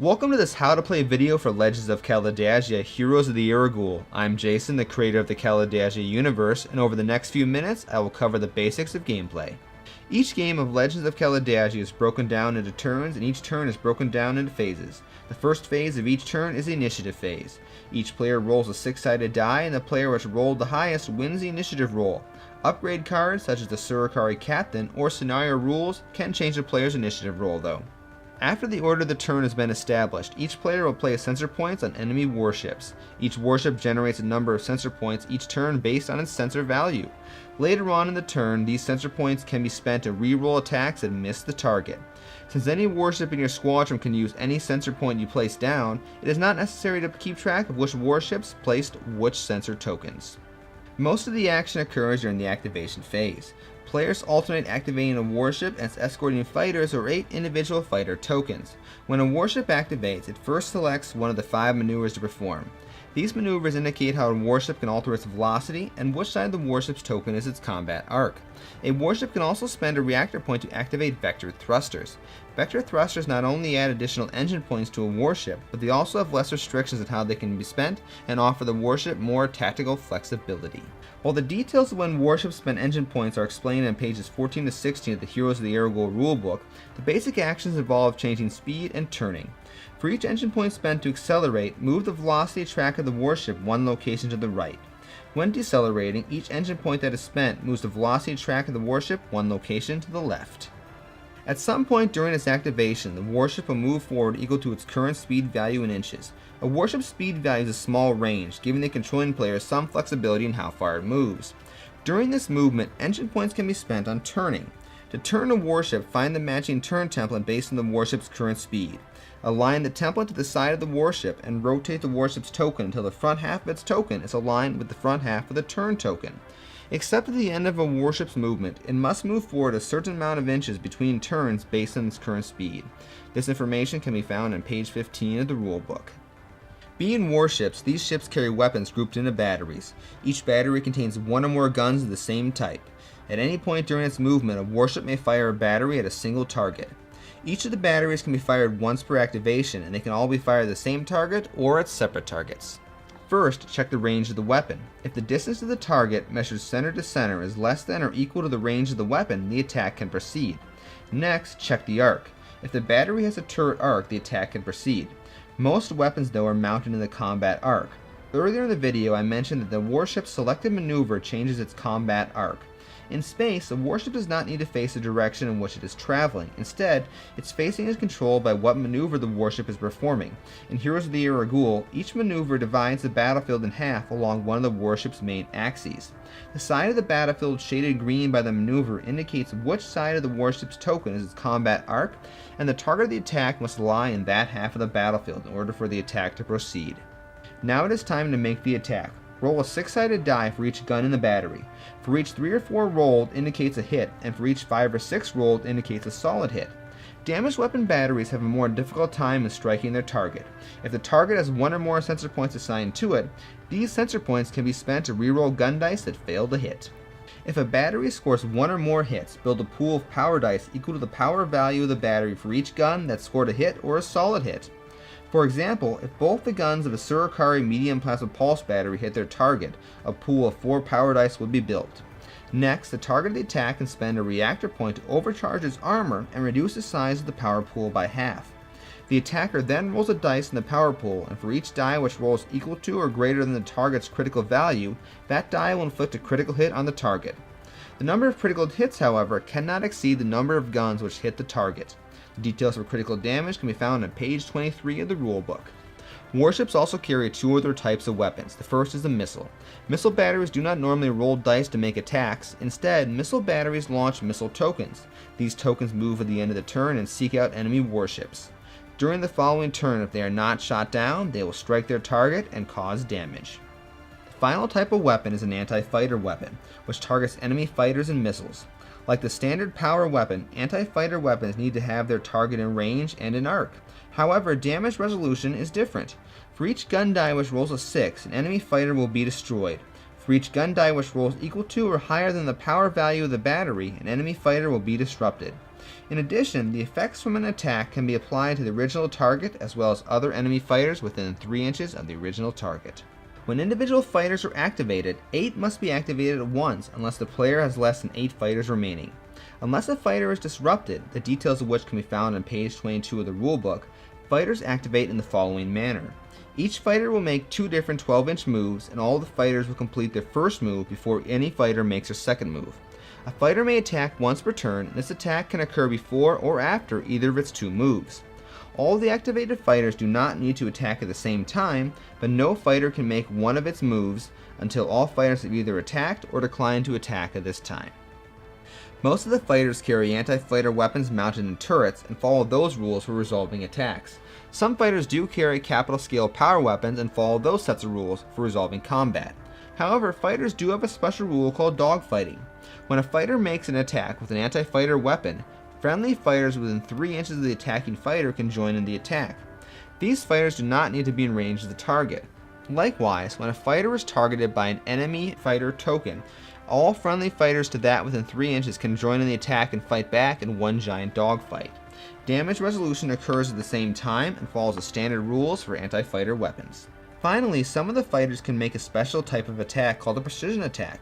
Welcome to this how to play video for Legends of Kalidasia, Heroes of the Heragul. I'm Jason, the creator of the Kalidasia universe, and over the next few minutes I will cover the basics of gameplay. Each game of Legends of Kalidasia is broken down into turns, and each turn is broken down into phases. The first phase of each turn is the initiative phase. Each player rolls a 6-sided die, and the player which rolled the highest wins the initiative roll. Upgrade cards such as the Heragul Captain or scenario rules can change the player's initiative roll though. After the order of the turn has been established, each player will place sensor points on enemy warships. Each warship generates a number of sensor points each turn based on its sensor value. Later on in the turn, these sensor points can be spent to re-roll attacks that miss the target. Since any warship in your squadron can use any sensor point you place down, it is not necessary to keep track of which warships placed which sensor tokens. Most of the action occurs during the activation phase. Players alternate activating a warship and escorting fighters or 8 individual fighter tokens. When a warship activates, it first selects one of the 5 maneuvers to perform. These maneuvers indicate how a warship can alter its velocity and which side of the warship's token is its combat arc. A warship can also spend a reactor point to activate vector thrusters. Vector thrusters not only add additional engine points to a warship, but they also have less restrictions on how they can be spent and offer the warship more tactical flexibility. While the details of when warships spend engine points are explained in pages 14 to 16 of the Heroes of the Heragul rulebook, the basic actions involve changing speed and turning. For each engine point spent to accelerate, move the velocity track of the warship one location to the right. When decelerating, each engine point that is spent moves the velocity track of the warship one location to the left. At some point during its activation, the warship will move forward equal to its current speed value in inches. A warship's speed value is a small range, giving the controlling player some flexibility in how far it moves. During this movement, engine points can be spent on turning. To turn a warship, find the matching turn template based on the warship's current speed. Align the template to the side of the warship and rotate the warship's token until the front half of its token is aligned with the front half of the turn token. Except at the end of a warship's movement, it must move forward a certain amount of inches between turns based on its current speed. This information can be found on page 15 of the rulebook. Being warships, these ships carry weapons grouped into batteries. Each battery contains one or more guns of the same type. At any point during its movement, a warship may fire a battery at a single target. Each of the batteries can be fired once per activation, and they can all be fired at the same target or at separate targets. First, check the range of the weapon. If the distance of the target measured center to center is less than or equal to the range of the weapon, the attack can proceed. Next, check the arc. If the battery has a turret arc, the attack can proceed. Most weapons, though, are mounted in the combat arc. Earlier in the video, I mentioned that the warship's selected maneuver changes its combat arc. In space, a warship does not need to face the direction in which it is traveling. Instead, its facing is controlled by what maneuver the warship is performing. In Heroes of the Heragul, each maneuver divides the battlefield in half along one of the warship's main axes. The side of the battlefield shaded green by the maneuver indicates which side of the warship's token is its combat arc, and the target of the attack must lie in that half of the battlefield in order for the attack to proceed. Now it is time to make the attack. Roll a 6-sided die for each gun in the battery. For each 3 or 4 rolled indicates a hit, and for each 5 or 6 rolled indicates a solid hit. Damaged weapon batteries have a more difficult time in striking their target. If the target has 1 or more sensor points assigned to it, these sensor points can be spent to reroll gun dice that fail to hit. If a battery scores 1 or more hits, build a pool of power dice equal to the power value of the battery for each gun that scored a hit or a solid hit. For example, if both the guns of a Heragul medium plasma pulse battery hit their target, a pool of 4 power dice would be built. Next, the target of the attack can spend a reactor point to overcharge its armor and reduce the size of the power pool by half. The attacker then rolls a dice in the power pool, and for each die which rolls equal to or greater than the target's critical value, that die will inflict a critical hit on the target. The number of critical hits, however, cannot exceed the number of guns which hit the target. The details for critical damage can be found on page 23 of the rulebook. Warships also carry 2 other types of weapons. The first is a missile. Missile batteries do not normally roll dice to make attacks. Instead, missile batteries launch missile tokens. These tokens move at the end of the turn and seek out enemy warships. During the following turn, if they are not shot down, they will strike their target and cause damage. The final type of weapon is an anti-fighter weapon, which targets enemy fighters and missiles. Like the standard power weapon, anti-fighter weapons need to have their target in range and in arc. However, damage resolution is different. For each gun die which rolls a 6, an enemy fighter will be destroyed. For each gun die which rolls equal to or higher than the power value of the battery, an enemy fighter will be disrupted. In addition, the effects from an attack can be applied to the original target as well as other enemy fighters within 3 inches of the original target. When individual fighters are activated, 8 must be activated at once unless the player has less than 8 fighters remaining. Unless a fighter is disrupted, the details of which can be found on page 22 of the rulebook, fighters activate in the following manner. Each fighter will make 2 different 12-inch moves, and all the fighters will complete their first move before any fighter makes their second move. A fighter may attack once per turn, and this attack can occur before or after either of its 2 moves. All the activated fighters do not need to attack at the same time, but no fighter can make one of its moves until all fighters have either attacked or declined to attack at this time. Most of the fighters carry anti-fighter weapons mounted in turrets and follow those rules for resolving attacks. Some fighters do carry capital scale power weapons and follow those sets of rules for resolving combat. However, fighters do have a special rule called dogfighting. When a fighter makes an attack with an anti-fighter weapon, friendly fighters within 3 inches of the attacking fighter can join in the attack. These fighters do not need to be in range of the target. Likewise, when a fighter is targeted by an enemy fighter token, all friendly fighters to that within 3 inches can join in the attack and fight back in one giant dogfight. Damage resolution occurs at the same time and follows the standard rules for anti-fighter weapons. Finally, some of the fighters can make a special type of attack called a precision attack.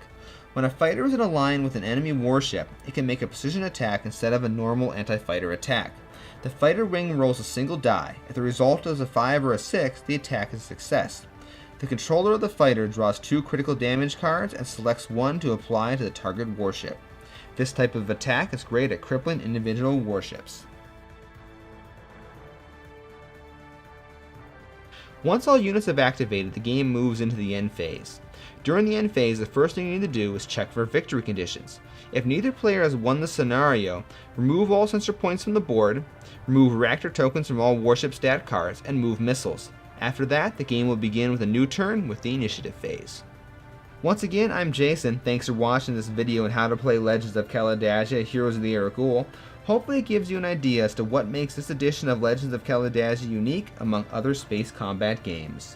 When a fighter is in a line with an enemy warship, it can make a precision attack instead of a normal anti-fighter attack. The fighter wing rolls a single die. If the result is a 5 or a 6, the attack is a success. The controller of the fighter draws 2 critical damage cards and selects one to apply to the target warship. This type of attack is great at crippling individual warships. Once all units have activated, the game moves into the end phase. During the end phase, the first thing you need to do is check for victory conditions. If neither player has won the scenario, remove all sensor points from the board, remove reactor tokens from all warship stat cards, and move missiles. After that, the game will begin with a new turn with the initiative phase. Once again, I'm Jason. Thanks for watching this video on how to play Legends of Kalidasia Heroes of the Heragul. Hopefully it gives you an idea as to what makes this edition of Legends of Kalidasia unique among other space combat games.